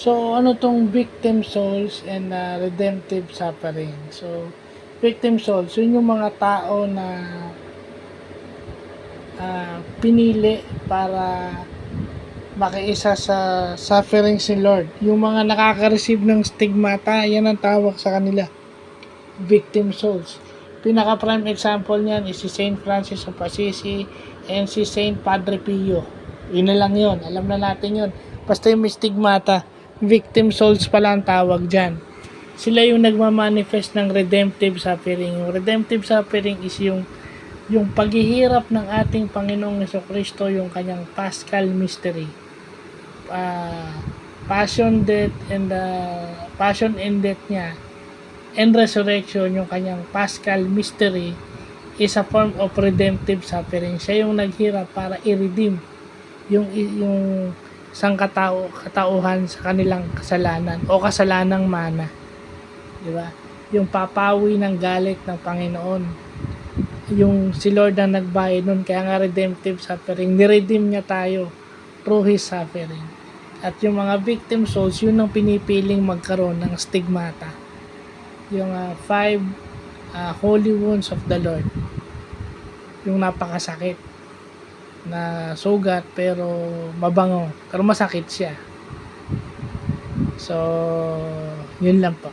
So, ano tong victim souls and redemptive suffering? So, victim souls, yun yung mga tao na pinili para makiisa sa suffering si Lord. Yung mga nakaka-receive ng stigmata, yan ang tawag sa kanila, victim souls. Pinaka-prime example niyan is si Saint Francis of Assisi and si Saint Padre Pio. Yun na lang yun. Alam na natin yun. Basta yung may stigmata, victim souls pala ang tawag dyan. Sila yung nagmamanifest ng redemptive suffering. Yung redemptive suffering is yung paghihirap ng ating Panginoong Jesucristo, yung kanyang Paschal mystery. Passion, death, and passion and death niya and resurrection, yung kanyang Paschal mystery, is a form of redemptive suffering. Siya yung naghirap para i-redeem yung isang katauhan sa kanilang kasalanan o kasalanang mana. Di ba? Yung papawi ng galit ng Panginoon. Yung si Lord ang nagbayad nun, kaya nga redemptive suffering, niredeem niya tayo through His suffering. At yung mga victim souls, yun ang pinipiling magkaroon ng stigmata. Yung 5 holy wounds of the Lord. Yung napakasakit na sugat pero mabango, pero masakit siya. So, yun lang po.